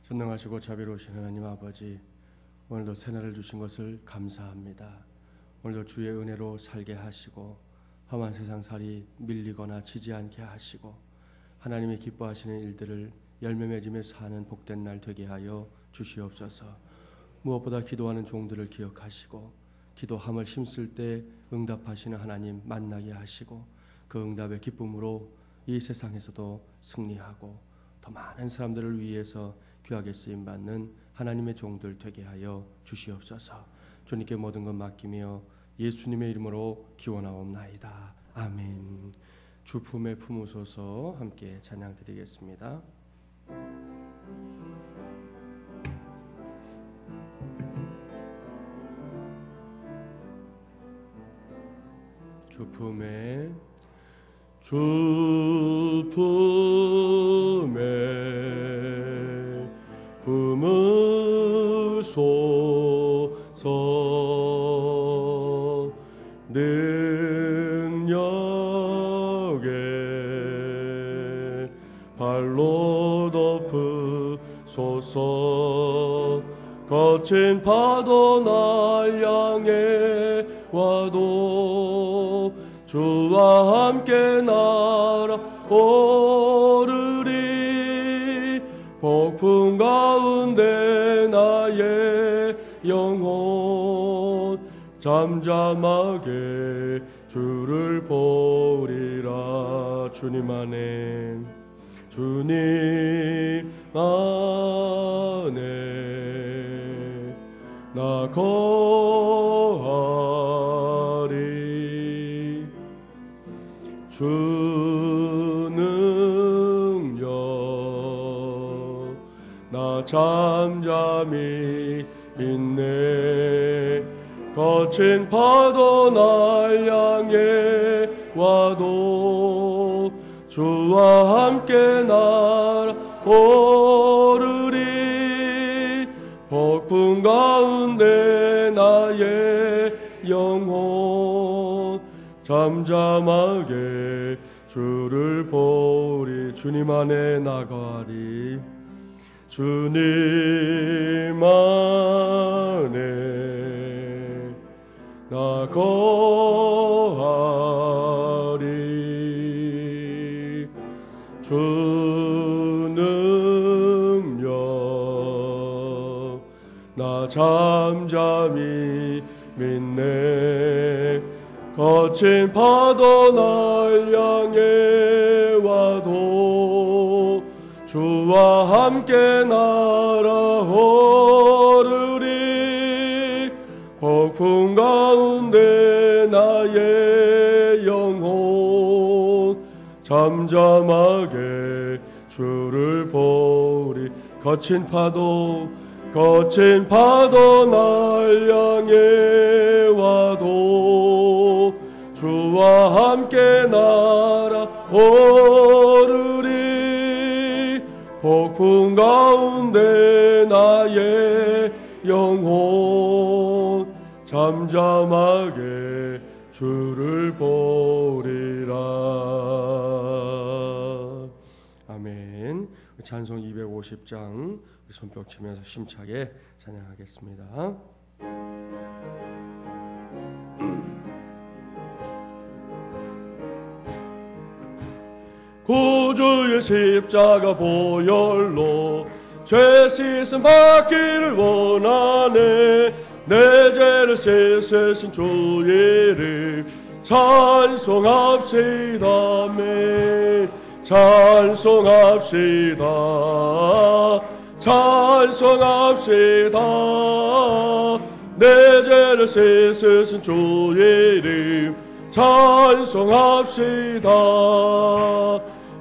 전능하시고 자비로우신 하나님 아버지, 오늘도 새날을 주신 것을 감사합니다. 오늘도 주의 은혜로 살게 하시고 험한 세상살이 밀리거나 지지 않게 하시고 하나님이 기뻐하시는 일들을 열매 맺으며 사는 복된 날 되게 하여 주시옵소서. 무엇보다 기도하는 종들을 기억하시고 기도함을 힘쓸 때 응답하시는 하나님 만나게 하시고 그 응답의 기쁨으로 이 세상에서도 승리하고 더 많은 사람들을 위해서 귀하게 쓰임받는 하나님의 종들 되게 하여 주시옵소서. 주님께 모든 것 맡기며 예수님의 이름으로 기원하옵나이다. 아멘. 주 품에 품으소서. 함께 찬양 드리겠습니다. 주 품에 품으소서. 능력에 발로 덮으소서. 거친 파도 날 향해 와도 주와 함께 날아오르리. 폭풍 가운데 나의 영혼 잠잠하게 주를 보리라. 주님 안에 나 거하리. 주 능력 나 잠잠히 있네. 거친 파도 날 향해 와도 주와 함께 날아오르리. 폭풍 가운데 나의 영혼 잠잠하게 주를 보리. 주님 안에 나가리. 주님 안에 나가리. 주 능력 나 잠잠히 믿네. 거친 파도 날 향해 와도 주와 함께 날아오르리. 폭풍 가운데 나의 영혼 잠잠하게 주를 보리. 거친 파도 날 향해 와도 주와 함께 날아오르리. 폭풍 가운데 나의 영혼 잠잠하게 주를 보리라. 아멘. 찬송 250장 손뼉 치면서 힘차게 찬양하겠습니다. 구주의 십자가 보혈로 죄 씻음 받기를 원하네. 내 죄를 씻으신 주 이름 찬송합시다. 아멘. 찬송합시다. 찬송합시다. 내 죄를 씻으신 주 이름 찬송합시다.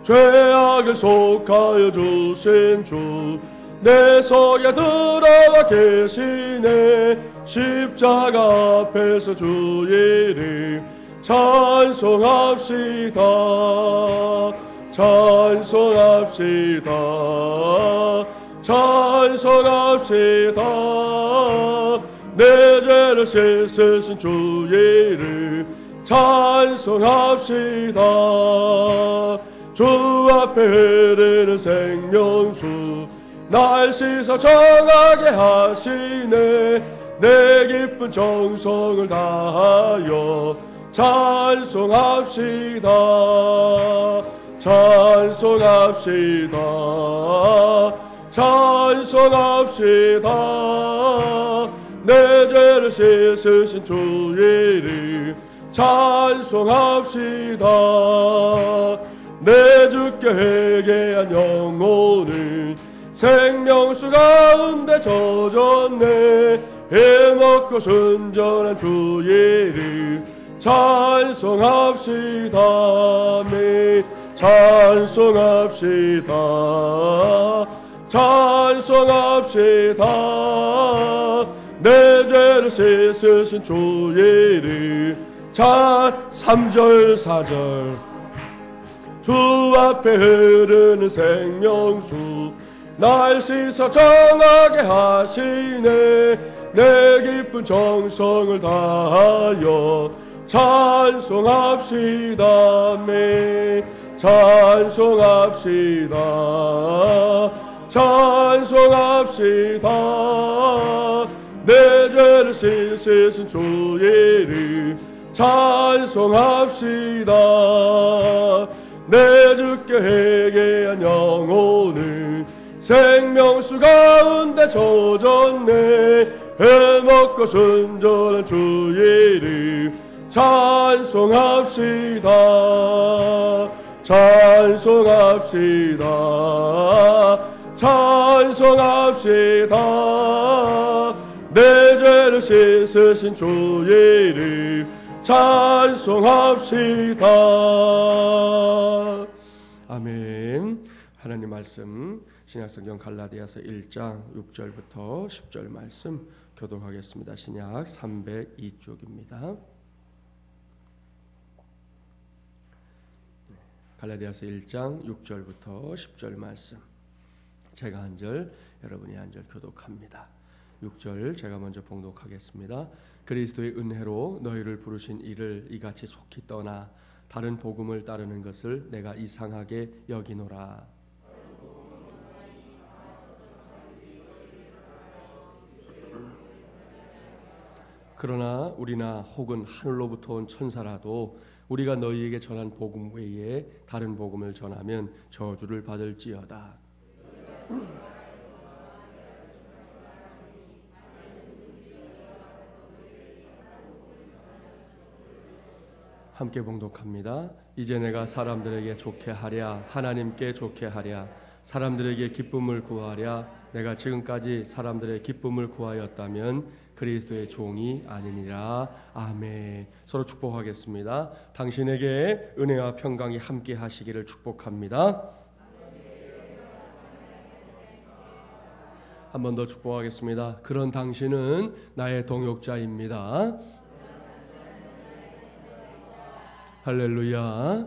죄악을 속하여 주신 주 내 속에 들어와 계시네. 십자가 앞에서 주 이름 찬송합시다. 찬송합시다. 찬송합시다. 내 죄를 씻으신 주 이름 찬송합시다. 주 앞에 흐르는 생명수 날 씻어 정하게 하시네. 내 기쁜 정성을 다하여 찬송합시다. 찬송합시다. 찬송합시다. 내 죄를 씻으신 주 이름 찬송합시다. 내 주께 회개한 영혼은 생명수 가운데 젖었네. 해먹고 순전한 주 이름 찬송합시다. 아멘. 찬송합시다. 찬송합시다. 내 죄를 씻으신 주 이름 3절 4절 주 앞에 흐르는 생명수 날 씻어 정하게 하시네. 내 기쁜 정성을 다하여 찬송합시다. 아멘. 찬송합시다. 찬송합시다. 내 죄를 씻으신 주 이름 찬송합시다. 내 주께 회개한 영혼은 생명수 가운데 젖었네. 해먹고 순전한 주 이름 찬송합시다. 찬송합시다. 찬송합시다. 내 죄를 씻으신 주 이름 찬송합시다. 아멘. 하나님 말씀 신약성경 갈라디아서 1장 6절부터 10절 말씀 교독하겠습니다. 신약 302쪽입니다. 갈라디아서 1장 6절부터 10절 말씀 제가 한 절 여러분이 한 절 교독합니다. 6절 제가 먼저 봉독하겠습니다. 그리스도의 은혜로 너희를 부르신 이를 이같이 속히 떠나 다른 복음을 따르는 것을 내가 이상하게 여기노라. 그러나 우리나 혹은 하늘로부터 온 천사라도 우리가 너희에게 전한 복음 외에 다른 복음을 전하면 저주를 받을지어다. 함께 봉독합니다. 이제 내가 사람들에게 좋게 하랴 하나님께 좋게 하랴 사람들에게 기쁨을 구하랴 내가 지금까지 사람들의 기쁨을 구하였다면 그리스도의 종이 아니니라. 아멘. 서로 축복하겠습니다. 당신에게 은혜와 평강이 함께 하시기를 축복합니다. 한 번 더 축복하겠습니다. 그런 당신은 나의 동역자입니다. 할렐루야.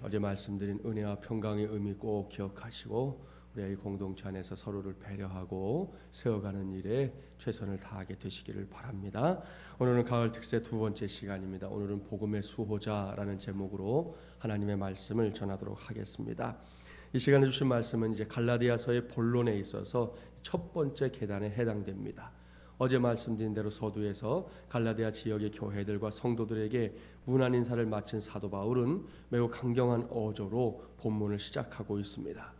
어제 말씀드린 은혜와 평강의 의미 꼭 기억하시고 우리의 공동체 안에서 서로를 배려하고 세워가는 일에 최선을 다하게 되시기를 바랍니다. 오늘은 가을 특세 두 번째 시간입니다. 오늘은 복음의 수호자라는 제목으로 하나님의 말씀을 전하도록 하겠습니다. 이 시간에 주신 말씀은 이제 갈라디아서의 본론에 있어서 첫 번째 계단에 해당됩니다. 어제 말씀드린 대로 서두에서 갈라디아 지역의 교회들과 성도들에게 문안 인사를 마친 사도 바울은 매우 강경한 어조로 본문을 시작하고 있습니다.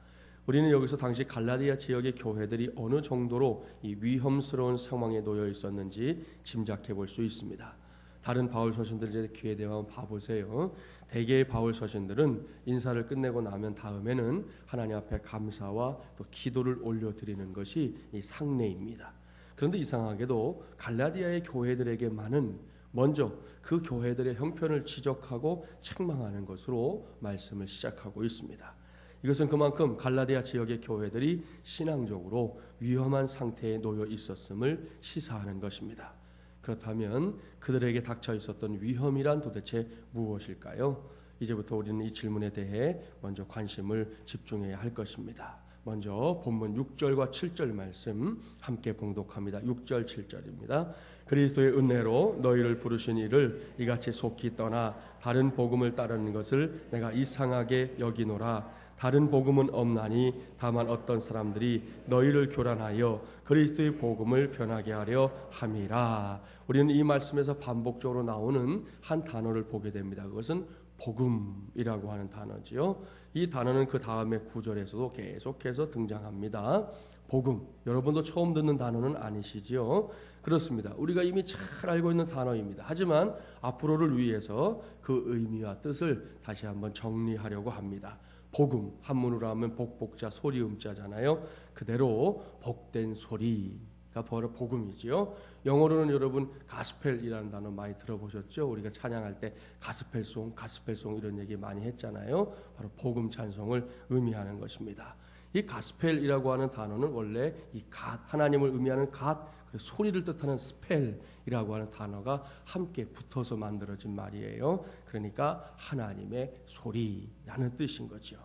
우리는 여기서 당시 갈라디아 지역의 교회들이 어느 정도로 이 위험스러운 상황에 놓여 있었는지 짐작해 볼 수 있습니다. 다른 바울 서신들 귀에 대하면 봐보세요. 대개의 바울 서신들은 인사를 끝내고 나면 다음에는 하나님 앞에 감사와 또 기도를 올려드리는 것이 이 상례입니다. 그런데 이상하게도 갈라디아의 교회들에게만은 먼저 그 교회들의 형편을 지적하고 책망하는 것으로 말씀을 시작하고 있습니다. 이것은 그만큼 갈라디아 지역의 교회들이 신앙적으로 위험한 상태에 놓여 있었음을 시사하는 것입니다. 그렇다면 그들에게 닥쳐 있었던 위험이란 도대체 무엇일까요? 이제부터 우리는 이 질문에 대해 먼저 관심을 집중해야 할 것입니다. 먼저 본문 6절과 7절 말씀 함께 봉독합니다. 6절 7절입니다. 그리스도의 은혜로 너희를 부르신 이를 이같이 속히 떠나 다른 복음을 따르는 것을 내가 이상하게 여기노라. 다른 복음은 없나니 다만 어떤 사람들이 너희를 교란하여 그리스도의 복음을 변하게 하려 함이라. 우리는 이 말씀에서 반복적으로 나오는 한 단어를 보게 됩니다. 그것은 복음이라고 하는 단어지요. 이 단어는 그 다음의 구절에서도 계속해서 등장합니다. 복음, 여러분도 처음 듣는 단어는 아니시지요? 그렇습니다. 우리가 이미 잘 알고 있는 단어입니다. 하지만 앞으로를 위해서 그 의미와 뜻을 다시 한번 정리하려고 합니다. 복음, 한문으로 하면 복복자, 소리음자잖아요. 그대로 복된 소리가 바로 복음이지요. 영어로는 여러분 가스펠이라는 단어 많이 들어보셨죠? 우리가 찬양할 때 가스펠송 이런 얘기 많이 했잖아요. 바로 복음 찬송을 의미하는 것입니다. 이 가스펠이라고 하는 단어는 원래 이 갓, 하나님을 의미하는 갓, 소리를 뜻하는 스펠이라고 하는 단어가 함께 붙어서 만들어진 말이에요. 그러니까 하나님의 소리라는 뜻인 거죠.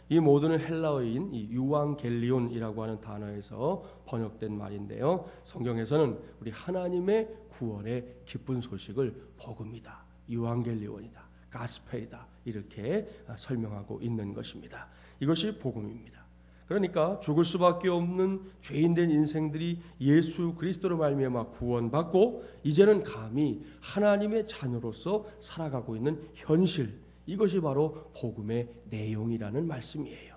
이 모두는 헬라어인 이 유앙겔리온이라고 하는 단어에서 번역된 말인데요. 성경에서는 우리 하나님의 구원의 기쁜 소식을 복음이다, 유앙겔리온이다, 가스펠이다 이렇게 설명하고 있는 것입니다. 이것이 복음입니다. 그러니까 죽을 수밖에 없는 죄인된 인생들이 예수 그리스도로 말미암아 구원받고 이제는 감히 하나님의 자녀로서 살아가고 있는 현실, 이것이 바로 복음의 내용이라는 말씀이에요.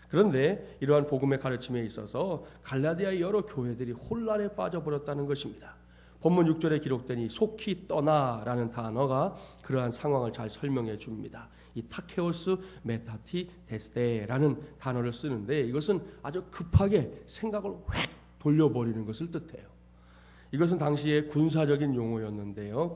그런데 이러한 복음의 가르침에 있어서 갈라디아의 여러 교회들이 혼란에 빠져버렸다는 것입니다. 본문 6절에 기록된 이 속히 떠나라는 단어가 그러한 상황을 잘 설명해 줍니다. 이 타케오스 메타티 데스데라는 단어를 쓰는데 이것은 아주 급하게 생각을 획 돌려버리는 것을 뜻해요. 이것은 당시에 군사적인 용어였는데요.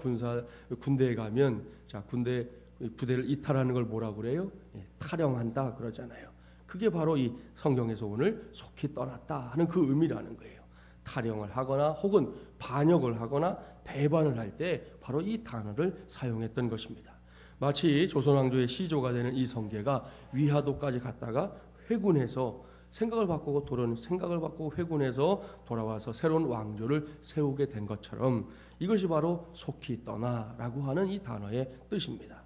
군대에 가면 군대 부대를 이탈하는 걸 뭐라고 그래요? 탈영한다 그러잖아요. 그게 바로 이 성경에서 오늘 속히 떠났다 하는 그 의미라는 거예요. 탈영을 하거나 혹은 반역을 하거나 배반을 할 때 바로 이 단어를 사용했던 것입니다. 마치 조선왕조의 시조가 되는 이 성계가 위화도까지 갔다가 회군해서 생각을 바꾸고 회군해서 돌아와서 새로운 왕조를 세우게 된 것처럼 이것이 바로 속히 떠나라고 하는 이 단어의 뜻입니다.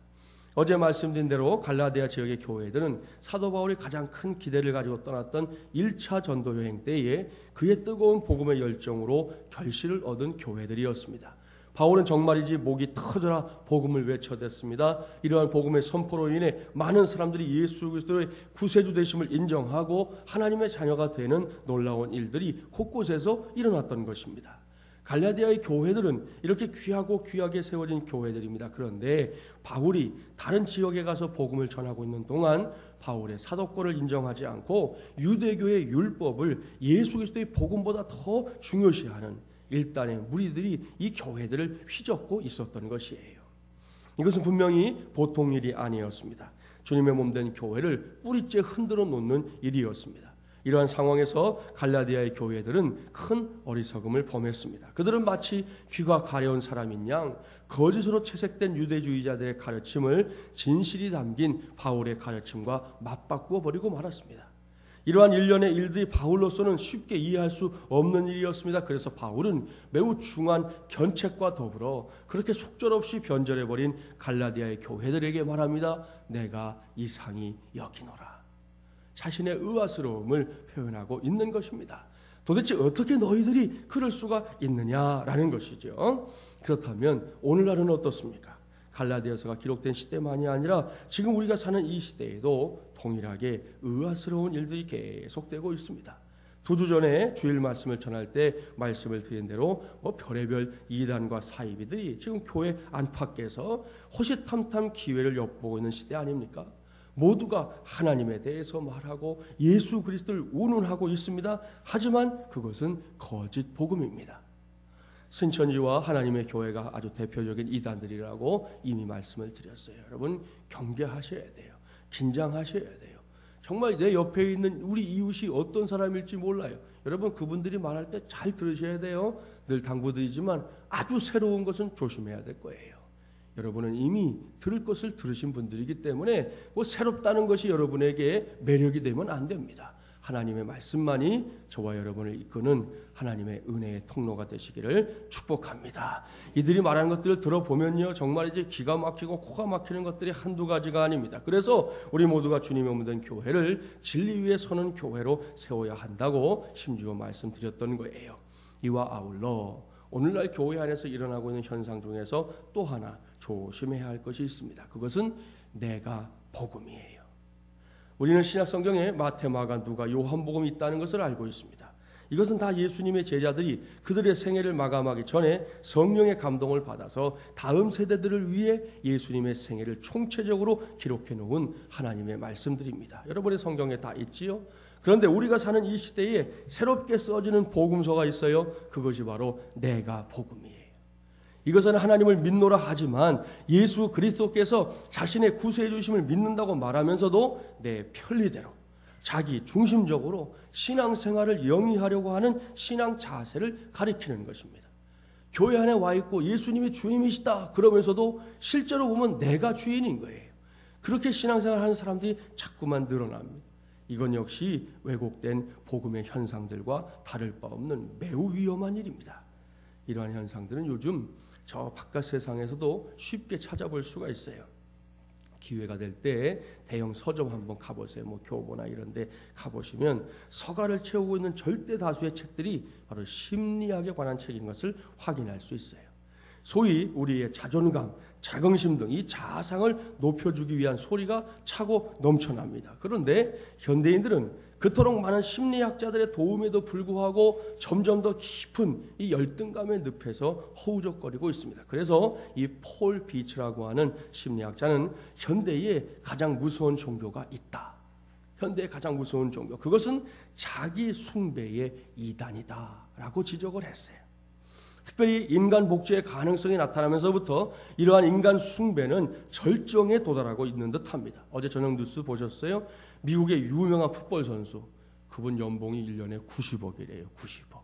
어제 말씀드린 대로 갈라디아 지역의 교회들은 사도 바울이 가장 큰 기대를 가지고 떠났던 1차 전도 여행 때에 그의 뜨거운 복음의 열정으로 결실을 얻은 교회들이었습니다. 바울은 정말이지 목이 터져라 복음을 외쳐댔습니다. 이러한 복음의 선포로 인해 많은 사람들이 예수 그리스도의 구세주 되심을 인정하고 하나님의 자녀가 되는 놀라운 일들이 곳곳에서 일어났던 것입니다. 갈라디아의 교회들은 이렇게 귀하고 귀하게 세워진 교회들입니다. 그런데 바울이 다른 지역에 가서 복음을 전하고 있는 동안 바울의 사도권을 인정하지 않고 유대교의 율법을 예수 그리스도의 복음보다 더 중요시하는 일단의 무리들이 이 교회들을 휘젓고 있었던 것이에요. 이것은 분명히 보통 일이 아니었습니다. 주님의 몸된 교회를 뿌리째 흔들어 놓는 일이었습니다. 이러한 상황에서 갈라디아의 교회들은 큰 어리석음을 범했습니다. 그들은 마치 귀가 가려운 사람인 양 거짓으로 채색된 유대주의자들의 가르침을 진실이 담긴 바울의 가르침과 맞바꾸어 버리고 말았습니다. 이러한 일련의 일들이 바울로서는 쉽게 이해할 수 없는 일이었습니다. 그래서 바울은 매우 중한 견책과 더불어 그렇게 속절없이 변절해버린 갈라디아의 교회들에게 말합니다. 내가 이상히 여기노라. 자신의 의아스러움을 표현하고 있는 것입니다. 도대체 어떻게 너희들이 그럴 수가 있느냐라는 것이죠. 그렇다면 오늘날은 어떻습니까? 갈라디아서가 기록된 시대만이 아니라 지금 우리가 사는 이 시대에도 동일하게 의아스러운 일들이 계속되고 있습니다. 2주 전에 주일 말씀을 전할 때 말씀을 드린 대로 별의별 이단과 사이비들이 지금 교회 안팎에서 호시탐탐 기회를 엿보고 있는 시대 아닙니까? 모두가 하나님에 대해서 말하고 예수 그리스도를 운운하고 있습니다. 하지만 그것은 거짓 복음입니다. 신천지와 하나님의 교회가 아주 대표적인 이단들이라고 이미 말씀을 드렸어요. 여러분 경계하셔야 돼요. 긴장하셔야 돼요. 정말 내 옆에 있는 우리 이웃이 어떤 사람일지 몰라요. 여러분 그분들이 말할 때 잘 들으셔야 돼요. 늘 당부드리지만 아주 새로운 것은 조심해야 될 거예요. 여러분은 이미 들을 것을 들으신 분들이기 때문에 새롭다는 것이 여러분에게 매력이 되면 안 됩니다. 하나님의 말씀만이 저와 여러분을 이끄는 하나님의 은혜의 통로가 되시기를 축복합니다. 이들이 말하는 것들을 들어보면요, 정말 이제 기가 막히고 코가 막히는 것들이 한두 가지가 아닙니다. 그래서 우리 모두가 주님의 몸된 교회를 진리 위에 서는 교회로 세워야 한다고 심지어 말씀드렸던 거예요. 이와 아울러 오늘날 교회 안에서 일어나고 있는 현상 중에서 또 하나 조심해야 할 것이 있습니다. 그것은 내가 복음이에요. 우리는 신약 성경에 마태, 마가, 누가, 요한복음이 있다는 것을 알고 있습니다. 이것은 다 예수님의 제자들이 그들의 생애를 마감하기 전에 성령의 감동을 받아서 다음 세대들을 위해 예수님의 생애를 총체적으로 기록해 놓은 하나님의 말씀들입니다. 여러분의 성경에 다 있지요? 그런데 우리가 사는 이 시대에 새롭게 써지는 복음서가 있어요. 그것이 바로 내가 복음이에요. 이것은 하나님을 믿노라 하지만 예수 그리스도께서 자신의 구세해 주심을 믿는다고 말하면서도 내 편리대로 자기 중심적으로 신앙생활을 영위하려고 하는 신앙 자세를 가리키는 것입니다. 교회 안에 와 있고 예수님이 주님이시다 그러면서도 실제로 보면 내가 주인인 거예요. 그렇게 신앙생활하는 사람들이 자꾸만 늘어납니다. 이건 역시 왜곡된 복음의 현상들과 다를 바 없는 매우 위험한 일입니다. 이러한 현상들은 요즘 저 바깥 세상에서도 쉽게 찾아볼 수가 있어요. 기회가 될 때 대형 서점 한번 가보세요. 뭐 교보나 이런 데 가보시면 서가를 채우고 있는 절대 다수의 책들이 바로 심리학에 관한 책인 것을 확인할 수 있어요. 소위 우리의 자존감, 자긍심 등 이 자아상을 높여주기 위한 소리가 차고 넘쳐납니다. 그런데 현대인들은 그토록 많은 심리학자들의 도움에도 불구하고 점점 더 깊은 이 열등감의 늪에서 허우적거리고 있습니다. 그래서 이 폴 비츠라고 하는 심리학자는 현대에 가장 무서운 종교가 있다. 현대의 가장 무서운 종교, 그것은 자기 숭배의 이단이다라고 지적을 했어요. 특별히 인간 복제의 가능성이 나타나면서부터 이러한 인간 숭배는 절정에 도달하고 있는 듯합니다. 어제 저녁 뉴스 보셨어요? 미국의 유명한 풋볼 선수, 그분 연봉이 1년에 90억이래요. 90억.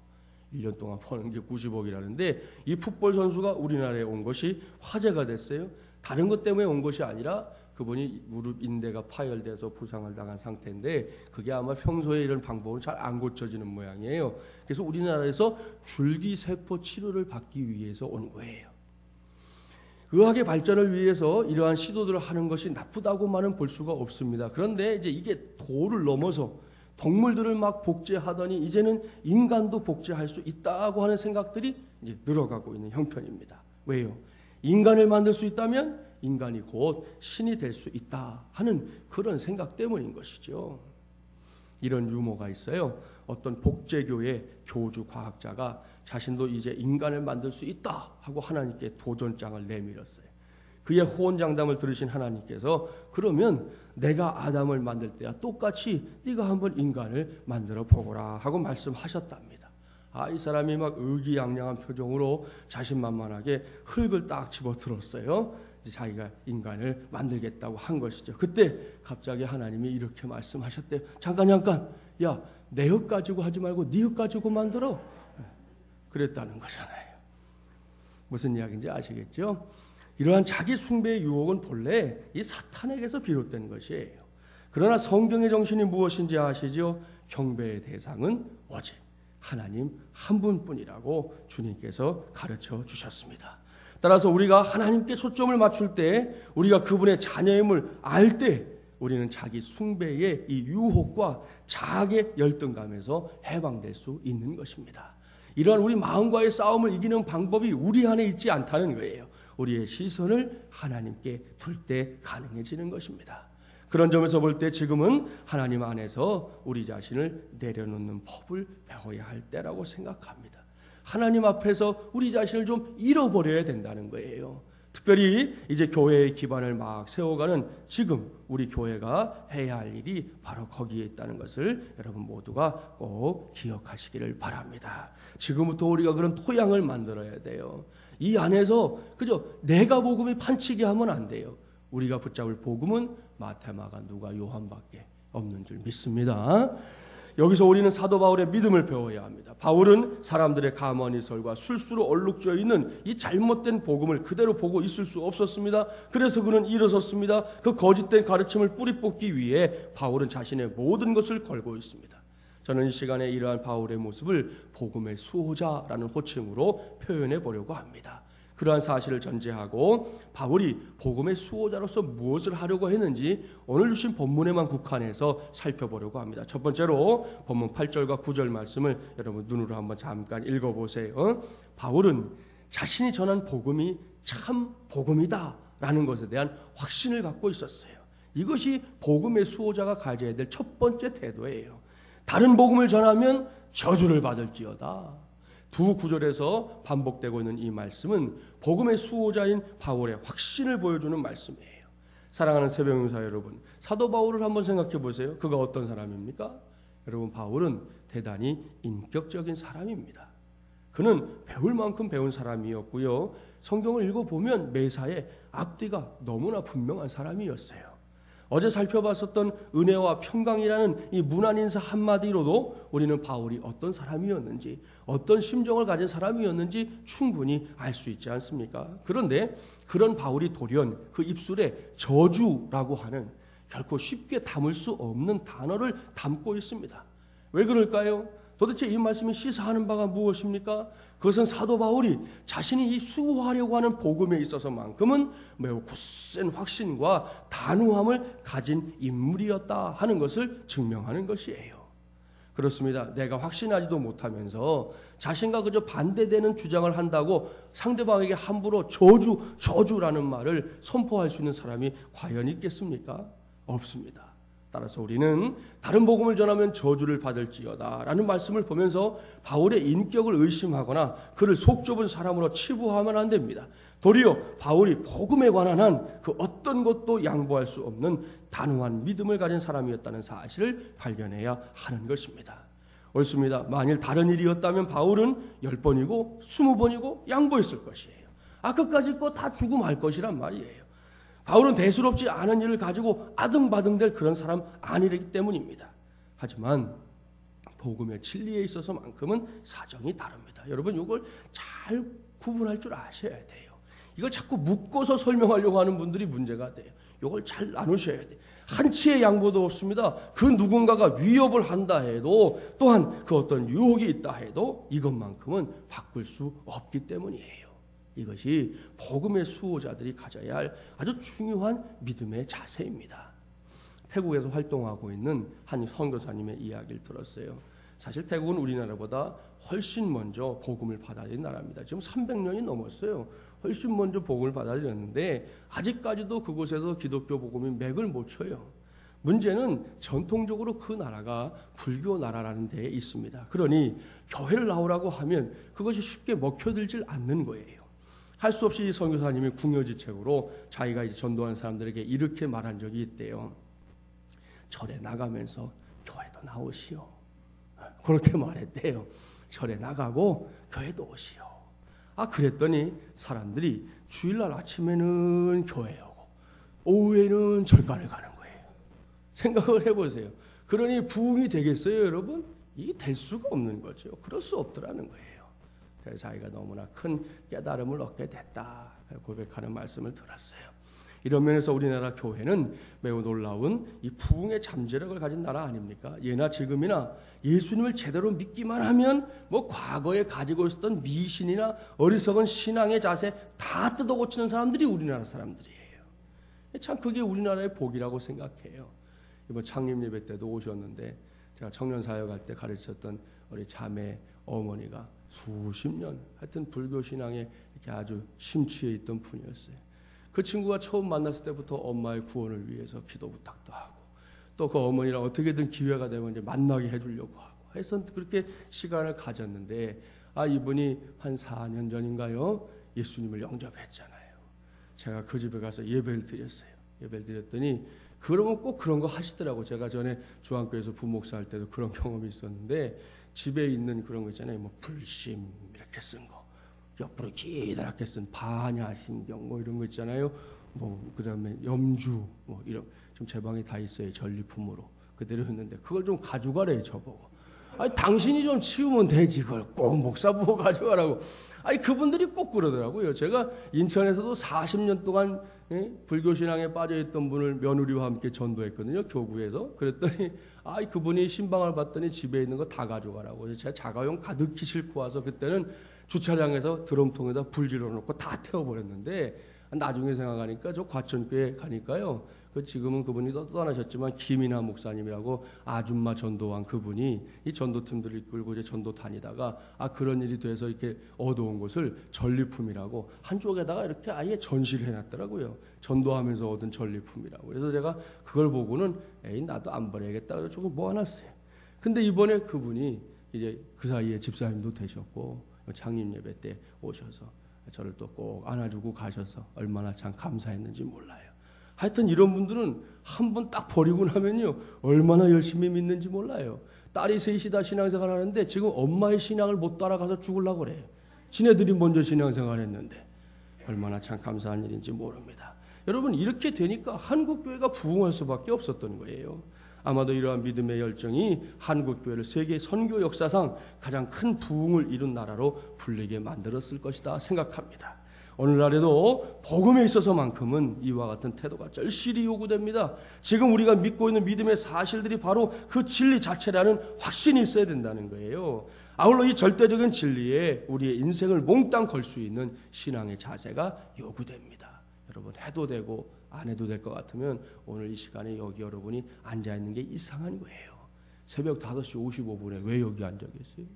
1년 동안 버는 게 90억이라는데 이 풋볼 선수가 우리나라에 온 것이 화제가 됐어요. 다른 것 때문에 온 것이 아니라 그분이 무릎 인대가 파열돼서 부상을 당한 상태인데 그게 아마 평소에 이런 방법은 잘 안 고쳐지는 모양이에요. 그래서 우리나라에서 줄기세포 치료를 받기 위해서 온 거예요. 의학의 발전을 위해서 이러한 시도들을 하는 것이 나쁘다고만은 볼 수가 없습니다. 그런데 이제 이게 도를 넘어서 동물들을 막 복제하더니 이제는 인간도 복제할 수 있다고 하는 생각들이 이제 늘어가고 있는 형편입니다. 왜요? 인간을 만들 수 있다면 인간이 곧 신이 될 수 있다 하는 그런 생각 때문인 것이죠. 이런 유머가 있어요. 어떤 복제교의 교주 과학자가 자신도 이제 인간을 만들 수 있다 하고 하나님께 도전장을 내밀었어요. 그의 호언장담을 들으신 하나님께서 그러면 내가 아담을 만들 때와 똑같이 네가 한번 인간을 만들어 보거라 하고 말씀하셨답니다. 이 사람이 막 의기양양한 표정으로 자신만만하게 흙을 딱 집어들었어요. 자기가 인간을 만들겠다고 한 것이죠. 그때 갑자기 하나님이 이렇게 말씀하셨대요. 잠깐 야, 내 흙 가지고 하지 말고 네 흙 가지고 만들어. 그랬다는 거잖아요. 무슨 이야기인지 아시겠죠? 이러한 자기 숭배의 유혹은 본래 이 사탄에게서 비롯된 것이에요. 그러나 성경의 정신이 무엇인지 아시죠? 경배의 대상은 오직 하나님 한 분뿐이라고 주님께서 가르쳐 주셨습니다. 따라서 우리가 하나님께 초점을 맞출 때, 우리가 그분의 자녀임을 알 때 우리는 자기 숭배의 이 유혹과 자학의 열등감에서 해방될 수 있는 것입니다. 이러한 우리 마음과의 싸움을 이기는 방법이 우리 안에 있지 않다는 거예요. 우리의 시선을 하나님께 둘 때 가능해지는 것입니다. 그런 점에서 볼 때 지금은 하나님 안에서 우리 자신을 내려놓는 법을 배워야 할 때라고 생각합니다. 하나님 앞에서 우리 자신을 좀 잃어버려야 된다는 거예요. 특별히 이제 교회의 기반을 막 세워가는 지금 우리 교회가 해야 할 일이 바로 거기에 있다는 것을 여러분 모두가 꼭 기억하시기를 바랍니다. 지금부터 우리가 그런 토양을 만들어야 돼요. 이 안에서 그저 내가 복음이 판치게 하면 안 돼요. 우리가 붙잡을 복음은 마태, 마가, 누가, 요한밖에 없는 줄 믿습니다. 여기서 우리는 사도 바울의 믿음을 배워야 합니다. 바울은 사람들의 가만히설과 술수로 얼룩져 있는 이 잘못된 복음을 그대로 보고 있을 수 없었습니다. 그래서 그는 일어섰습니다. 그 거짓된 가르침을 뿌리 뽑기 위해 바울은 자신의 모든 것을 걸고 있습니다. 저는 이 시간에 이러한 바울의 모습을 복음의 수호자라는 호칭으로 표현해 보려고 합니다. 그러한 사실을 전제하고 바울이 복음의 수호자로서 무엇을 하려고 했는지 오늘 주신 본문에만 국한해서 살펴보려고 합니다. 첫 번째로 본문 8절과 9절 말씀을 여러분 눈으로 한번 잠깐 읽어보세요. 바울은 자신이 전한 복음이 참 복음이다 라는 것에 대한 확신을 갖고 있었어요. 이것이 복음의 수호자가 가져야 될 첫 번째 태도예요. 다른 복음을 전하면 저주를 받을지어다. 두 구절에서 반복되고 있는 이 말씀은 복음의 수호자인 바울의 확신을 보여주는 말씀이에요. 사랑하는 새벽용사 여러분, 사도 바울을 한번 생각해 보세요. 그가 어떤 사람입니까? 여러분, 바울은 대단히 인격적인 사람입니다. 그는 배울 만큼 배운 사람이었고요. 성경을 읽어보면 매사에 앞뒤가 너무나 분명한 사람이었어요. 어제 살펴봤었던 은혜와 평강이라는 이 문안인사 한마디로도 우리는 바울이 어떤 사람이었는지, 어떤 심정을 가진 사람이었는지 충분히 알 수 있지 않습니까? 그런데 그런 바울이 돌연 그 입술에 저주라고 하는 결코 쉽게 담을 수 없는 단어를 담고 있습니다. 왜 그럴까요? 도대체 이 말씀이 시사하는 바가 무엇입니까? 그것은 사도 바울이 자신이 이 수호하려고 하는 복음에 있어서만큼은 매우 굳센 확신과 단호함을 가진 인물이었다 하는 것을 증명하는 것이에요. 그렇습니다. 내가 확신하지도 못하면서 자신과 그저 반대되는 주장을 한다고 상대방에게 함부로 저주라는 말을 선포할 수 있는 사람이 과연 있겠습니까? 없습니다. 따라서 우리는 다른 복음을 전하면 저주를 받을지어다 라는 말씀을 보면서 바울의 인격을 의심하거나 그를 속 좁은 사람으로 치부하면 안 됩니다. 도리어 바울이 복음에 관한 한 그 어떤 것도 양보할 수 없는 단호한 믿음을 가진 사람이었다는 사실을 발견해야 하는 것입니다. 옳습니다. 만일 다른 일이었다면 바울은 10번이고 20번이고 양보했을 것이에요. 끝까지 거 다 주고 말 것이란 말이에요. 바울은 대수롭지 않은 일을 가지고 아등바등될 그런 사람 아니기 때문입니다. 하지만 복음의 진리에 있어서만큼은 사정이 다릅니다. 여러분 이걸 잘 구분할 줄 아셔야 돼요. 이걸 자꾸 묶어서 설명하려고 하는 분들이 문제가 돼요. 이걸 잘 나누셔야 돼요. 한치의 양보도 없습니다. 그 누군가가 위협을 한다 해도 또한 그 어떤 유혹이 있다 해도 이것만큼은 바꿀 수 없기 때문이에요. 이것이 복음의 수호자들이 가져야 할 아주 중요한 믿음의 자세입니다. 태국에서 활동하고 있는 한 선교사님의 이야기를 들었어요. 사실 태국은 우리나라보다 훨씬 먼저 복음을 받아들인 나라입니다. 지금 300년이 넘었어요. 훨씬 먼저 복음을 받아들였는데 아직까지도 그곳에서 기독교 복음이 맥을 못 쳐요. 문제는 전통적으로 그 나라가 불교 나라라는 데에 있습니다. 그러니 교회를 나오라고 하면 그것이 쉽게 먹혀들질 않는 거예요. 할 수 없이 선교사님이 궁여지책으로 자기가 이제 전도한 사람들에게 이렇게 말한 적이 있대요. 절에 나가면서 교회도 나오시오. 그렇게 말했대요. 절에 나가고 교회도 오시오. 그랬더니 사람들이 주일날 아침에는 교회에 오고 오후에는 절간을 가는 거예요. 생각을 해보세요. 그러니 부흥이 되겠어요, 여러분? 이게 될 수가 없는 거죠. 그럴 수 없더라는 거예요. 그래서 자기가 너무나 큰 깨달음을 얻게 됐다 고백하는 말씀을 들었어요. 이런 면에서 우리나라 교회는 매우 놀라운 이 부흥의 잠재력을 가진 나라 아닙니까? 예나 지금이나 예수님을 제대로 믿기만 하면 과거에 가지고 있었던 미신이나 어리석은 신앙의 자세 다 뜯어고치는 사람들이 우리나라 사람들이에요. 참 그게 우리나라의 복이라고 생각해요. 이번 창립 예배 때도 오셨는데 제가 청년 사역할 때 가르쳤던 우리 자매 어머니가 수십 년 하여튼 불교 신앙에 이렇게 아주 심취해 있던 분이었어요. 그 친구가 처음 만났을 때부터 엄마의 구원을 위해서 기도 부탁도 하고 또 그 어머니랑 어떻게든 기회가 되면 이제 만나게 해주려고 하고 해서 그렇게 시간을 가졌는데 이분이 한 4년 전인가요? 예수님을 영접했잖아요. 제가 그 집에 가서 예배를 드렸어요. 예배를 드렸더니 그러면 꼭 그런 거 하시더라고. 제가 전에 중앙교회에서 부목사 할 때도 그런 경험이 있었는데 집에 있는 그런 거 있잖아요. 불심 이렇게 쓴 거, 옆으로 기다랗게 쓴 반야심경 이런 거 있잖아요. 그다음에 염주 이런 좀 제 방에 다 있어요. 전리품으로 그대로 했는데 그걸 좀 가져가래요, 저보고. 아니 당신이 좀 치우면 되지 그걸 꼭 목사 부호 가져가라고. 아니 그분들이 꼭 그러더라고요. 제가 인천에서도 40년 동안 불교 신앙에 빠져있던 분을 며느리와 함께 전도했거든요. 교구에서. 그랬더니 그분이 신방을 봤더니 집에 있는 거 다 가져가라고. 그래서 제가 자가용 가득히 싣고 와서 그때는 주차장에서 드럼통에다 불 질러놓고 다 태워버렸는데 나중에 생각하니까 저 과천교회 가니까요. 지금은 그분이 떠나셨지만 김이나 목사님이라고 아줌마 전도왕 그분이 이 전도팀들을 이끌고 이제 전도 다니다가 그런 일이 돼서 이렇게 얻어온 것을 전리품이라고 한쪽에다가 이렇게 아예 전시를 해놨더라고요. 전도하면서 얻은 전리품이라고. 그래서 제가 그걸 보고는 나도 안 버려야겠다. 그래서 조금 모아놨어요. 근데 이번에 그분이 이제 그 사이에 집사님도 되셨고 창립 예배 때 오셔서 저를 또 꼭 안아주고 가셔서 얼마나 참 감사했는지 몰라요. 하여튼 이런 분들은 한 번 딱 버리고 나면요 얼마나 열심히 믿는지 몰라요. 딸이 셋이 다 신앙생활 하는데 지금 엄마의 신앙을 못 따라가서 죽으려고 그래요. 지네들이 먼저 신앙생활 했는데 얼마나 참 감사한 일인지 모릅니다. 여러분 이렇게 되니까 한국교회가 부흥할 수밖에 없었던 거예요. 아마도 이러한 믿음의 열정이 한국교회를 세계 선교 역사상 가장 큰 부흥을 이룬 나라로 불리게 만들었을 것이다 생각합니다. 오늘날에도 복음에 있어서만큼은 이와 같은 태도가 절실히 요구됩니다. 지금 우리가 믿고 있는 믿음의 사실들이 바로 그 진리 자체라는 확신이 있어야 된다는 거예요. 아울러 이 절대적인 진리에 우리의 인생을 몽땅 걸 수 있는 신앙의 자세가 요구됩니다. 여러분 해도 되고 안 해도 될 것 같으면 오늘 이 시간에 여기 여러분이 앉아있는 게 이상한 거예요. 새벽 5시 55분에 왜 여기 앉아 계세요?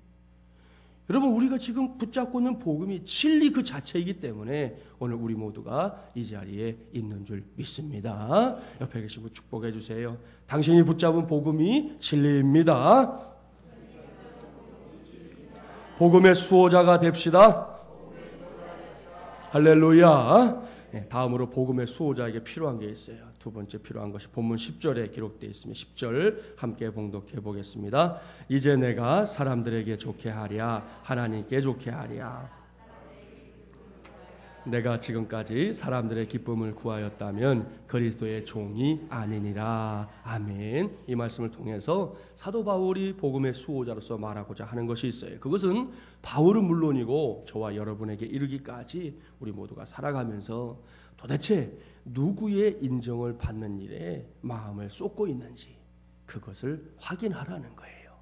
여러분 우리가 지금 붙잡고 있는 복음이 진리 그 자체이기 때문에 오늘 우리 모두가 이 자리에 있는 줄 믿습니다. 옆에 계신 분 축복해 주세요. 당신이 붙잡은 복음이 진리입니다. 복음의 수호자가 됩시다. 할렐루야. 다음으로 복음의 수호자에게 필요한 게 있어요. 두 번째 필요한 것이 본문 10절에 기록되어 있습니다. 10절 함께 봉독해 보겠습니다. 이제 내가 사람들에게 좋게 하랴 하나님께 좋게 하랴. 내가 지금까지 사람들의 기쁨을 구하였다면 그리스도의 종이 아니니라. 아멘. 이 말씀을 통해서 사도 바울이 복음의 수호자로서 말하고자 하는 것이 있어요. 그것은 바울은 물론이고 저와 여러분에게 이르기까지 우리 모두가 살아가면서 도대체 누구의 인정을 받는 일에 마음을 쏟고 있는지 그것을 확인하라는 거예요.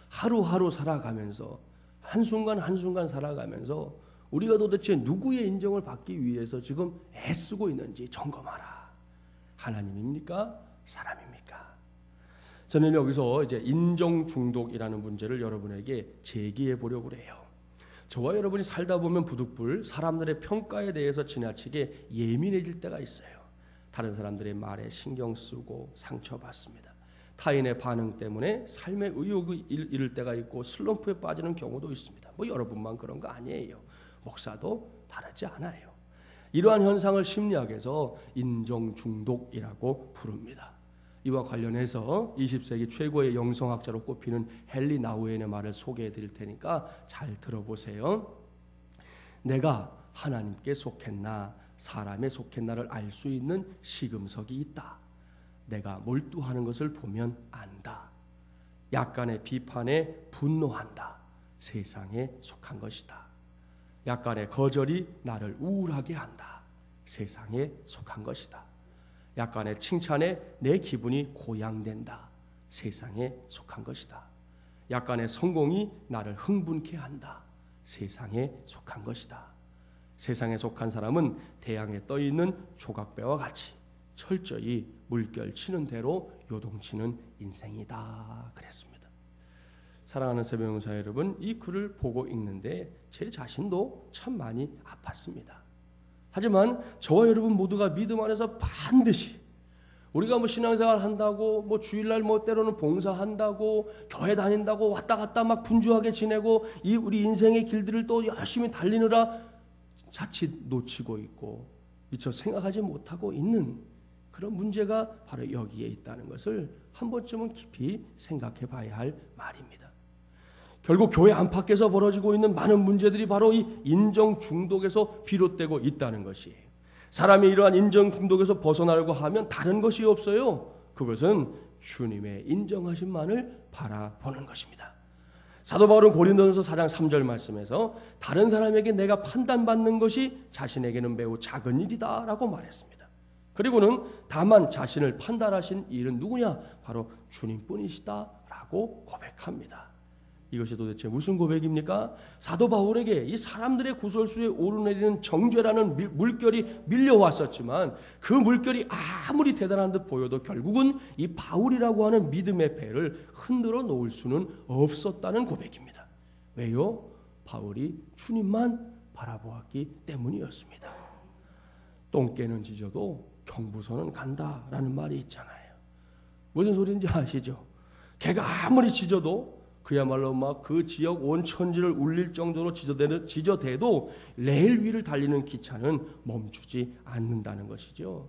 하루하루 살아가면서 한순간 한순간 살아가면서 우리가 도대체 누구의 인정을 받기 위해서 지금 애쓰고 있는지 점검하라. 하나님입니까? 사람입니까? 저는 여기서 이제 인정 중독이라는 문제를 여러분에게 제기해 보려고 해요. 저와 여러분이 살다 보면 부득불 사람들의 평가에 대해서 지나치게 예민해질 때가 있어요. 다른 사람들의 말에 신경 쓰고 상처받습니다. 타인의 반응 때문에 삶의 의욕이 잃을 때가 있고 슬럼프에 빠지는 경우도 있습니다. 여러분만 그런 거 아니에요. 목사도 다르지 않아요. 이러한 현상을 심리학에서 인정 중독이라고 부릅니다. 이와 관련해서 20세기 최고의 영성학자로 꼽히는 헨리 나우엔의 말을 소개해 드릴 테니까 잘 들어보세요. 내가 하나님께 속했나 사람에 속했나를 알 수 있는 시금석이 있다. 내가 몰두하는 것을 보면 안다. 약간의 비판에 분노한다. 세상에 속한 것이다. 약간의 거절이 나를 우울하게 한다. 세상에 속한 것이다. 약간의 칭찬에 내 기분이 고양된다. 세상에 속한 것이다. 약간의 성공이 나를 흥분케 한다. 세상에 속한 것이다. 세상에 속한 사람은 대양에 떠있는 조각배와 같이 철저히 물결치는 대로 요동치는 인생이다. 그랬습니다. 사랑하는 새벽용사 여러분, 이 글을 보고 읽는데 제 자신도 참 많이 아팠습니다. 하지만 저와 여러분 모두가 믿음 안에서 반드시 우리가 신앙생활 한다고 주일날 때로는 봉사한다고 교회 다닌다고 왔다 갔다 막 분주하게 지내고 이 우리 인생의 길들을 또 열심히 달리느라 자칫 놓치고 있고 미처 생각하지 못하고 있는 그런 문제가 바로 여기에 있다는 것을 한 번쯤은 깊이 생각해 봐야 할 말입니다. 결국 교회 안팎에서 벌어지고 있는 많은 문제들이 바로 이 인정 중독에서 비롯되고 있다는 것이에요. 사람이 이러한 인정 중독에서 벗어나려고 하면 다른 것이 없어요. 그것은 주님의 인정하심만을 바라보는 것입니다. 사도 바울은 고린도전서 4장 3절 말씀에서 다른 사람에게 내가 판단받는 것이 자신에게는 매우 작은 일이다라고 말했습니다. 그리고는 다만 자신을 판단하신 이는 누구냐? 바로 주님뿐이시다라고 고백합니다. 이것이 도대체 무슨 고백입니까? 사도 바울에게 이 사람들의 구설수에 오르내리는 정죄라는 물결이 밀려왔었지만 그 물결이 아무리 대단한 듯 보여도 결국은 이 바울이라고 하는 믿음의 배를 흔들어 놓을 수는 없었다는 고백입니다. 왜요? 바울이 주님만 바라보았기 때문이었습니다. 똥개는 짖어도 경부선은 간다라는 말이 있잖아요. 무슨 소리인지 아시죠? 개가 아무리 짖어도 그야말로 막 그 지역 온 천지를 울릴 정도로 짖어대도 레일 위를 달리는 기차는 멈추지 않는다는 것이죠.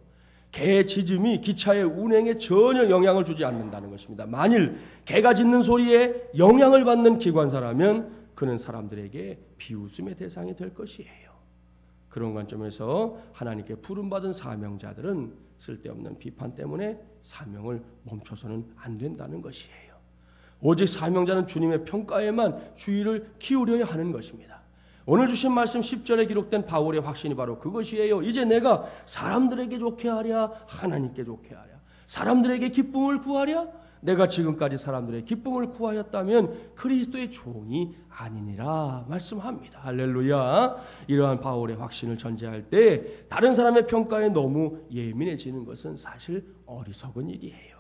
개의 짖음이 기차의 운행에 전혀 영향을 주지 않는다는 것입니다. 만일 개가 짖는 소리에 영향을 받는 기관사라면 그는 사람들에게 비웃음의 대상이 될 것이에요. 그런 관점에서 하나님께 부름받은 사명자들은 쓸데없는 비판 때문에 사명을 멈춰서는 안 된다는 것이에요. 오직 사명자는 주님의 평가에만 주의를 기울여야 하는 것입니다. 오늘 주신 말씀 10절에 기록된 바울의 확신이 바로 그것이에요. 이제 내가 사람들에게 좋게 하랴 하나님께 좋게 하랴 사람들에게 기쁨을 구하랴 내가 지금까지 사람들의 기쁨을 구하였다면 그리스도의 종이 아니니라 말씀합니다. 할렐루야. 이러한 바울의 확신을 전제할 때 다른 사람의 평가에 너무 예민해지는 것은 사실 어리석은 일이에요.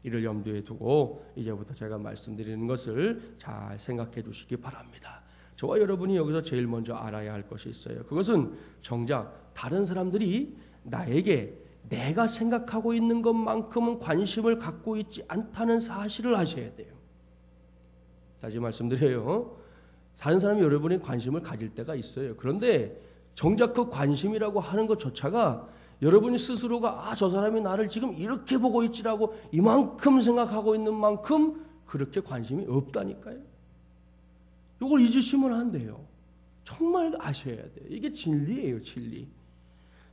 이를 염두에 두고 이제부터 제가 말씀드리는 것을 잘 생각해 주시기 바랍니다. 저와 여러분이 여기서 제일 먼저 알아야 할 것이 있어요. 그것은 정작 다른 사람들이 나에게 내가 생각하고 있는 것만큼은 관심을 갖고 있지 않다는 사실을 아셔야 돼요. 다시 말씀드려요. 다른 사람이 여러분의 관심을 가질 때가 있어요. 그런데 정작 그 관심이라고 하는 것조차가 여러분이 스스로가 저 사람이 나를 지금 이렇게 보고 있지라고 이만큼 생각하고 있는 만큼 그렇게 관심이 없다니까요. 이걸 잊으시면 안 돼요. 정말 아셔야 돼요. 이게 진리예요, 진리.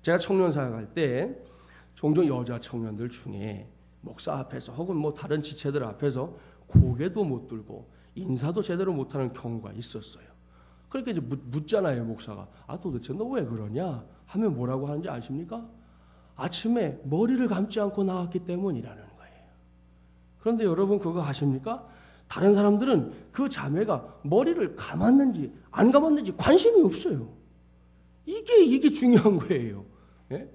제가 청년 사역할 때 종종 여자 청년들 중에 목사 앞에서 혹은 뭐 다른 지체들 앞에서 고개도 못 들고 인사도 제대로 못하는 경우가 있었어요. 그러니까 이제 묻잖아요, 목사가. 도대체 너 왜 그러냐? 하면 뭐라고 하는지 아십니까? 아침에 머리를 감지 않고 나왔기 때문이라는 거예요. 그런데 여러분 그거 아십니까? 다른 사람들은 그 자매가 머리를 감았는지 안 감았는지 관심이 없어요. 이게 중요한 거예요. 예?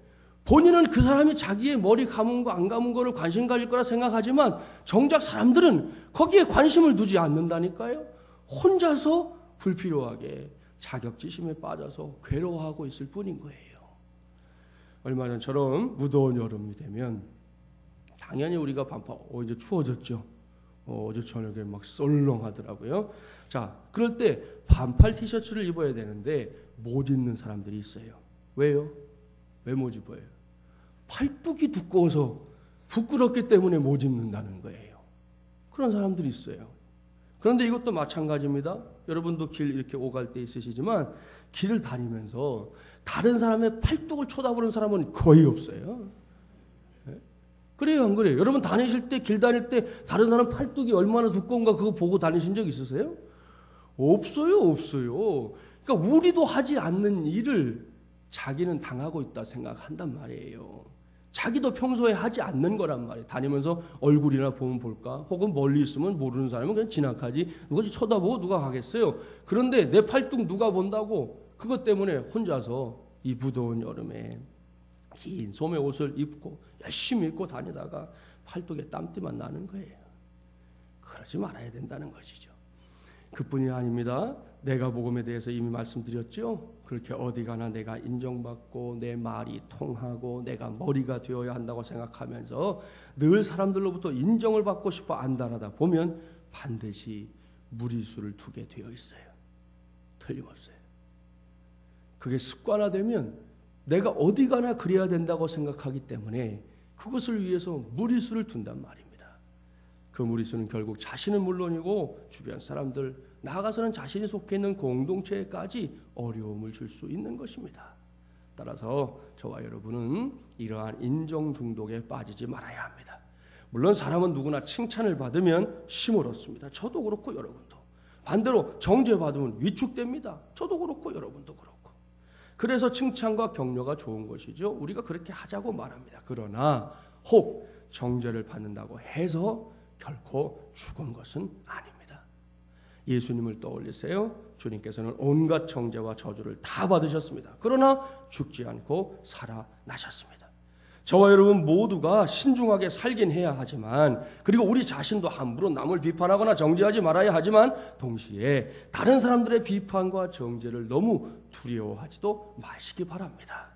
본인은 그 사람이 자기의 머리 감은 거 안 감은 거를 관심 가질 거라 생각하지만 정작 사람들은 거기에 관심을 두지 않는다니까요. 혼자서 불필요하게 자격지심에 빠져서 괴로워하고 있을 뿐인 거예요. 얼마 전처럼 무더운 여름이 되면 당연히 우리가 반팔 이제 추워졌죠. 어제 저녁에 막 썰렁하더라고요. 자, 그럴 때 반팔 티셔츠를 입어야 되는데 못 입는 사람들이 있어요. 왜요? 왜 못 입어요? 팔뚝이 두꺼워서 부끄럽기 때문에 못 입는다는 거예요. 그런 사람들이 있어요. 그런데 이것도 마찬가지입니다. 여러분도 길 이렇게 오갈 때 있으시지만 길을 다니면서 다른 사람의 팔뚝을 쳐다보는 사람은 거의 없어요. 그래요, 안 그래요? 여러분 다니실 때, 길 다닐 때 다른 사람 팔뚝이 얼마나 두꺼운가 그거 보고 다니신 적 있으세요? 없어요. 그러니까 우리도 하지 않는 일을 자기는 당하고 있다 생각한단 말이에요. 자기도 평소에 하지 않는 거란 말이에요. 다니면서 얼굴이나 보면 볼까? 혹은 멀리 있으면 모르는 사람은 그냥 지나가지. 누가 쳐다보고 누가 가겠어요? 그런데 내 팔뚝 누가 본다고? 그것 때문에 혼자서 이 무더운 여름에 긴 소매 옷을 입고 열심히 입고 다니다가 팔뚝에 땀띠만 나는 거예요. 그러지 말아야 된다는 것이죠. 그뿐이 아닙니다. 내가 복음에 대해서 이미 말씀드렸죠. 그렇게 어디 가나 내가 인정받고 내 말이 통하고 내가 머리가 되어야 한다고 생각하면서 늘 사람들로부터 인정을 받고 싶어 안달하다 보면 반드시 무리수를 두게 되어 있어요. 틀림없어요. 그게 습관화되면 내가 어디 가나 그래야 된다고 생각하기 때문에 그것을 위해서 무리수를 둔단 말입니다. 그 무리수는 결국 자신은 물론이고 주변 사람들, 나아가서는 자신이 속해 있는 공동체까지 어려움을 줄 수 있는 것입니다. 따라서 저와 여러분은 이러한 인정 중독에 빠지지 말아야 합니다. 물론 사람은 누구나 칭찬을 받으면 힘을 얻습니다. 저도 그렇고 여러분도. 반대로 정죄받으면 위축됩니다. 저도 그렇고 여러분도 그렇고. 그래서 칭찬과 격려가 좋은 것이죠. 우리가 그렇게 하자고 말합니다. 그러나 혹 정죄를 받는다고 해서 결코 죽은 것은 아닙니다. 예수님을 떠올리세요. 주님께서는 온갖 정죄와 저주를 다 받으셨습니다. 그러나 죽지 않고 살아나셨습니다. 저와 여러분 모두가 신중하게 살긴 해야 하지만, 그리고 우리 자신도 함부로 남을 비판하거나 정죄하지 말아야 하지만, 동시에 다른 사람들의 비판과 정죄를 너무 두려워하지도 마시기 바랍니다.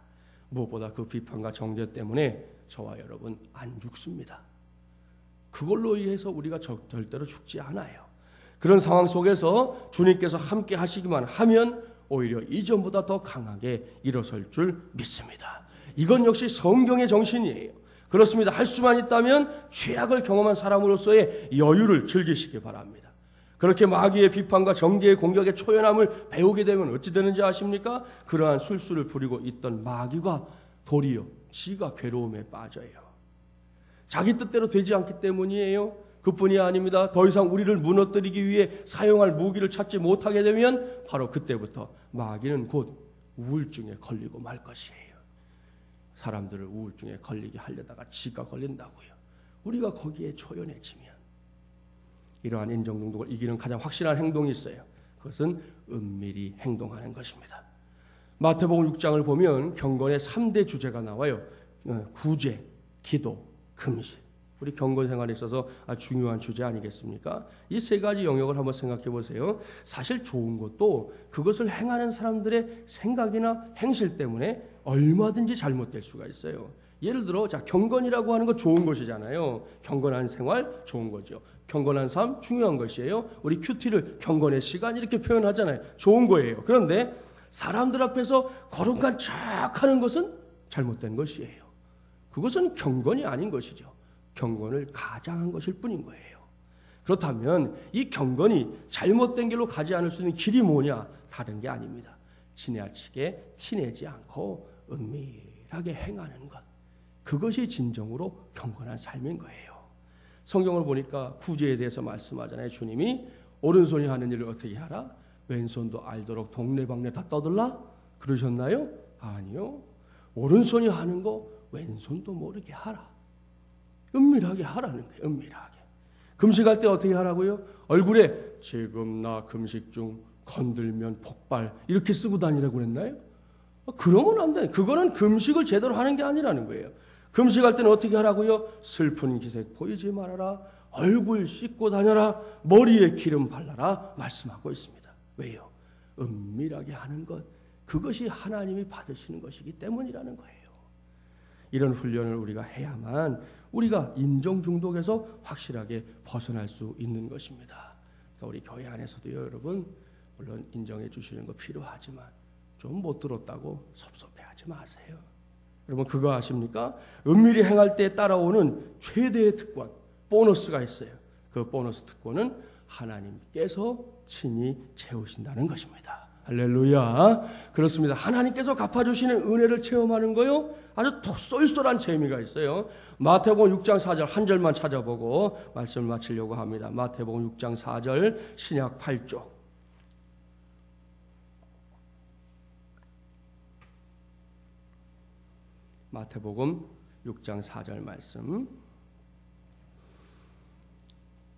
무엇보다 그 비판과 정죄 때문에 저와 여러분 안 죽습니다. 그걸로 인해서 우리가 절대로 죽지 않아요. 그런 상황 속에서 주님께서 함께 하시기만 하면 오히려 이전보다 더 강하게 일어설 줄 믿습니다. 이건 역시 성경의 정신이에요. 그렇습니다. 할 수만 있다면 죄악을 경험한 사람으로서의 여유를 즐기시기 바랍니다. 그렇게 마귀의 비판과 정죄의 공격의 초연함을 배우게 되면 어찌 되는지 아십니까? 그러한 술수를 부리고 있던 마귀가 도리어 지가 괴로움에 빠져요. 자기 뜻대로 되지 않기 때문이에요. 그뿐이 아닙니다. 더 이상 우리를 무너뜨리기 위해 사용할 무기를 찾지 못하게 되면 바로 그때부터 마귀는 곧 우울증에 걸리고 말 것이에요. 사람들을 우울증에 걸리게 하려다가 지가 걸린다고요. 우리가 거기에 초연해지면 이러한 인정중독을 이기는 가장 확실한 행동이 있어요. 그것은 은밀히 행동하는 것입니다. 마태복음 6장을 보면 경건의 3대 주제가 나와요. 구제, 기도, 금식. 우리 경건 생활에 있어서 아주 중요한 주제 아니겠습니까? 이 세 가지 영역을 한번 생각해 보세요. 사실 좋은 것도 그것을 행하는 사람들의 생각이나 행실 때문에 얼마든지 잘못될 수가 있어요. 예를 들어 경건이라고 하는 거 좋은 것이잖아요. 경건한 생활 좋은 거죠. 경건한 삶 중요한 것이에요. 우리 큐티를 경건의 시간 이렇게 표현하잖아요. 좋은 거예요. 그런데 사람들 앞에서 거룩한 척 하는 것은 잘못된 것이에요. 그것은 경건이 아닌 것이죠. 경건을 가장한 것일 뿐인 거예요. 그렇다면 이 경건이 잘못된 길로 가지 않을 수 있는 길이 뭐냐? 다른 게 아닙니다. 지나치게 티내지 않고 은밀하게 행하는 것. 그것이 진정으로 경건한 삶인 거예요. 성경을 보니까 구제에 대해서 말씀하잖아요. 주님이 오른손이 하는 일을 어떻게 하라? 왼손도 알도록 동네방네 다 떠들라? 그러셨나요? 아니요. 오른손이 하는 거 왼손도 모르게 하라. 은밀하게 하라는 거예요. 은밀하게. 금식할 때 어떻게 하라고요? 얼굴에 지금 나 금식 중 건들면 폭발 이렇게 쓰고 다니라고 그랬나요? 그러면 안 돼. 그거는 금식을 제대로 하는 게 아니라는 거예요. 금식할 때는 어떻게 하라고요? 슬픈 기색 보이지 말아라. 얼굴 씻고 다녀라. 머리에 기름 발라라. 말씀하고 있습니다. 왜요? 은밀하게 하는 것. 그것이 하나님이 받으시는 것이기 때문이라는 거예요. 이런 훈련을 우리가 해야만 우리가 인정 중독에서 확실하게 벗어날 수 있는 것입니다. 그러니까 우리 교회 안에서도요, 여러분 물론 인정해 주시는 거 필요하지만 좀 못 들었다고 섭섭해하지 마세요. 여러분 그거 아십니까? 은밀히 행할 때 따라오는 최대의 특권, 보너스가 있어요. 그 보너스 특권은 하나님께서 친히 채우신다는 것입니다. 할렐루야. 그렇습니다. 하나님께서 갚아주시는 은혜를 체험하는 거요, 아주 쏠쏠한 재미가 있어요. 마태복음 6장 4절 한 절만 찾아보고 말씀을 마치려고 합니다. 마태복음 6장 4절 신약 8조. 마태복음 6장 4절 말씀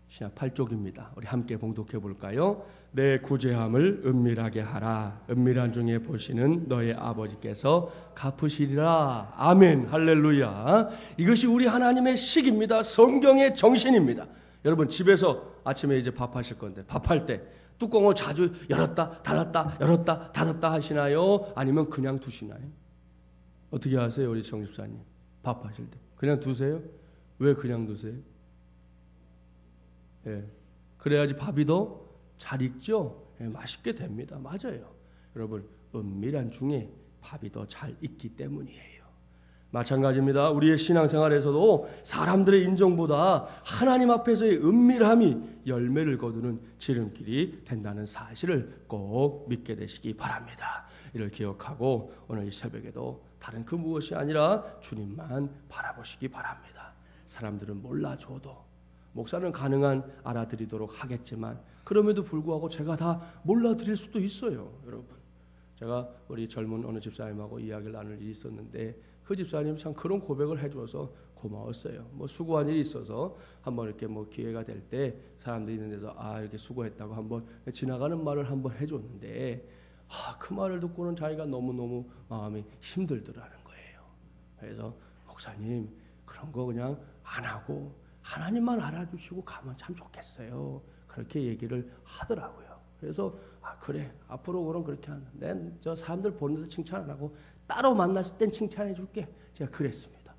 신약 8쪽입니다. 우리 함께 봉독해 볼까요? 내 구제함을 은밀하게 하라. 은밀한 중에 보시는 너의 아버지께서 갚으시리라. 아멘. 할렐루야. 이것이 우리 하나님의 식입니다. 성경의 정신입니다. 여러분 집에서 아침에 이제 밥하실 건데 밥할 때 뚜껑을 자주 열었다 닫았다 열었다 닫았다 하시나요? 아니면 그냥 두시나요? 어떻게 하세요? 우리 정집사님 밥하실 때 그냥 두세요? 왜 그냥 두세요? 예, 그래야지 밥이 더 잘 익죠. 예, 맛있게 됩니다. 맞아요. 여러분 은밀한 중에 밥이 더 잘 익기 때문이에요. 마찬가지입니다. 우리의 신앙생활에서도 사람들의 인정보다 하나님 앞에서의 은밀함이 열매를 거두는 지름길이 된다는 사실을 꼭 믿게 되시기 바랍니다. 이를 기억하고 오늘 이 새벽에도 다른 그 무엇이 아니라 주님만 바라보시기 바랍니다. 사람들은 몰라줘도 목사는 가능한 알아드리도록 하겠지만 그럼에도 불구하고 제가 다 몰라드릴 수도 있어요. 여러분, 제가 우리 젊은 어느 집사님하고 이야기를 나눌 일이 있었는데 그 집사님 참 그런 고백을 해줘서 고마웠어요. 뭐 수고한 일이 있어서 한번 이렇게 뭐 기회가 될 때 사람들이 있는 데서 이렇게 수고했다고 한번 지나가는 말을 한번 해줬는데 그 말을 듣고는 자기가 너무너무 마음이 힘들더라는 거예요. 그래서 목사님 그런 거 그냥 안 하고 하나님만 알아주시고 가면 참 좋겠어요. 그렇게 얘기를 하더라고요. 그래서 그래 앞으로 그럼 그렇게 한다. 난 저 사람들 보는 데서 칭찬 안 하고 따로 만났을 땐 칭찬해 줄게. 제가 그랬습니다.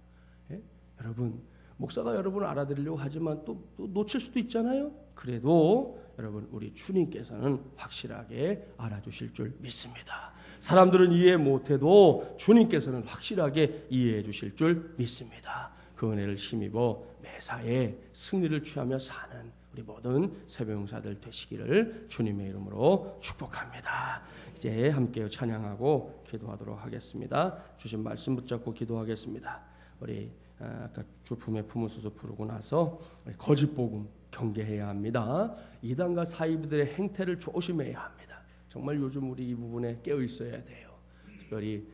예? 여러분, 목사가 여러분을 알아드리려고 하지만 또 놓칠 수도 있잖아요. 그래도 여러분, 우리 주님께서는 확실하게 알아주실 줄 믿습니다. 사람들은 이해 못해도 주님께서는 확실하게 이해해 주실 줄 믿습니다. 그 은혜를 힘입어 매사에 승리를 취하며 사는 우리 모든 새벽용사들 되시기를 주님의 이름으로 축복합니다. 이제 함께 찬양하고 기도하도록 하겠습니다. 주신 말씀 붙잡고 기도하겠습니다. 우리 아까 주품에 품으소서 부르고 나서 거짓 복음 경계해야 합니다. 이단과 사이비들의 행태를 조심해야 합니다. 정말 요즘 우리 이 부분에 깨어 있어야 돼요. 특별히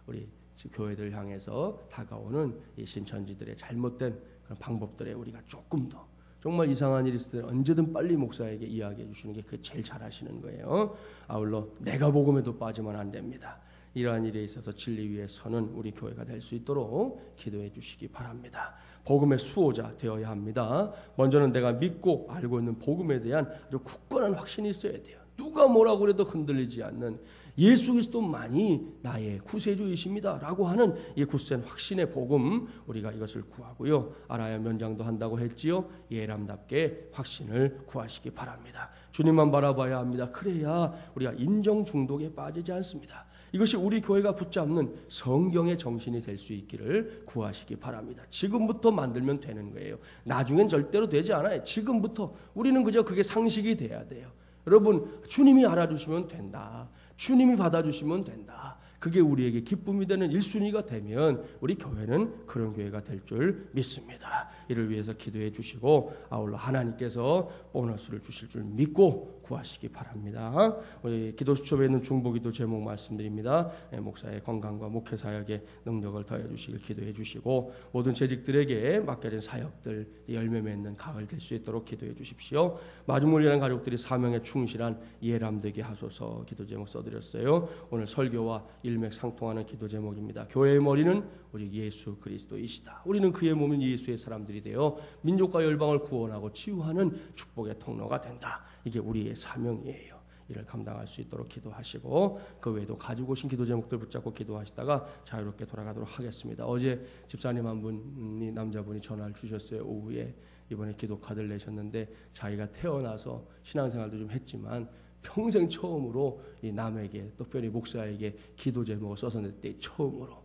우리 교회들 향해서 다가오는 이 신천지들의 잘못된 그런 방법들에 우리가 조금 더 정말 이상한 일이 있을 때 언제든 빨리 목사에게 이야기해 주시는 게 그 제일 잘하시는 거예요. 아울러 내가 복음에도 빠지면 안 됩니다. 이러한 일에 있어서 진리 위에 서는 우리 교회가 될 수 있도록 기도해 주시기 바랍니다. 복음의 수호자 되어야 합니다. 먼저는 내가 믿고 알고 있는 복음에 대한 아주 굳건한 확신이 있어야 돼요. 누가 뭐라고 해도 흔들리지 않는 예수 그리스도만이 나의 구세주이십니다 라고 하는 이 굳센 확신의 복음, 우리가 이것을 구하고요. 알아야 면장도 한다고 했지요. 예람답게 확신을 구하시기 바랍니다. 주님만 바라봐야 합니다. 그래야 우리가 인정 중독에 빠지지 않습니다. 이것이 우리 교회가 붙잡는 성경의 정신이 될 수 있기를 구하시기 바랍니다. 지금부터 만들면 되는 거예요. 나중엔 절대로 되지 않아요. 지금부터 우리는 그저 그게 상식이 돼야 돼요. 여러분, 주님이 알아주시면 된다. 주님이 받아주시면 된다. 그게 우리에게 기쁨이 되는 1순위가 되면 우리 교회는 그런 교회가 될 줄 믿습니다. 이를 위해서 기도해 주시고 아울러 하나님께서 보너스를 주실 줄 믿고 구하시기 바랍니다. 우리 기도 수첩에 있는 중보기도 제목 말씀드립니다. 목사의 건강과 목회 사역에 능력을 더해 주시길 기도해 주시고 모든 재직들에게 맡겨진 사역들 열매 맺는 가을 될 수 있도록 기도해 주십시오. 마중물리하는 가족들이 사명에 충실한 예람 되게 하소서 기도 제목 써드렸어요. 오늘 설교와 일맥상통하는 기도 제목입니다. 교회의 머리는 오직 예수 그리스도이시다. 우리는 그의 몸인 예수의 사람들이 되어 민족과 열방을 구원하고 치유하는 축복의 통로가 된다. 이게 우리의 사명이에요. 이를 감당할 수 있도록 기도하시고 그 외에도 가지고 오신 기도 제목들 붙잡고 기도하시다가 자유롭게 돌아가도록 하겠습니다. 어제 집사님 한 분이 남자분이 전화를 주셨어요. 오후에 이번에 기도 카드를 내셨는데 자기가 태어나서 신앙생활도 좀 했지만 평생 처음으로 이 남에게 특별히 목사에게 기도 제목을 써서 냈대. 처음으로.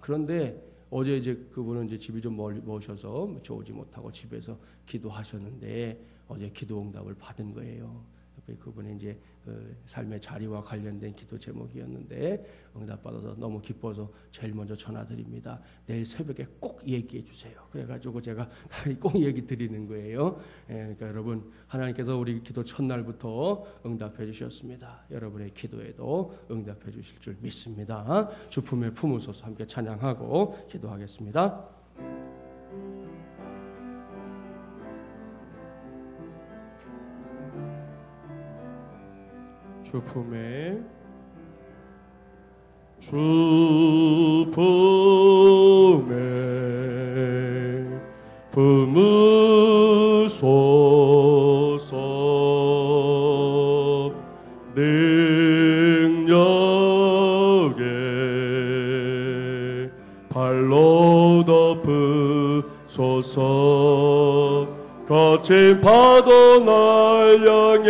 그런데 어제 이제 그분은 이제 집이 좀 멀셔서 오지 못하고 집에서 기도하셨는데 어제 기도 응답을 받은 거예요. 그분의 이제 그 삶의 자리와 관련된 기도 제목이었는데 응답받아서 너무 기뻐서 제일 먼저 전화드립니다. 내일 새벽에 꼭 얘기해 주세요. 그래가지고 제가 꼭 얘기 드리는 거예요. 그러니까 여러분, 하나님께서 우리 기도 첫날부터 응답해 주셨습니다. 여러분의 기도에도 응답해 주실 줄 믿습니다. 주품에 품으소서 함께 찬양하고 기도하겠습니다. 주품에 품으소서 능력에 발로 덮으소서 거친 파도 날 향해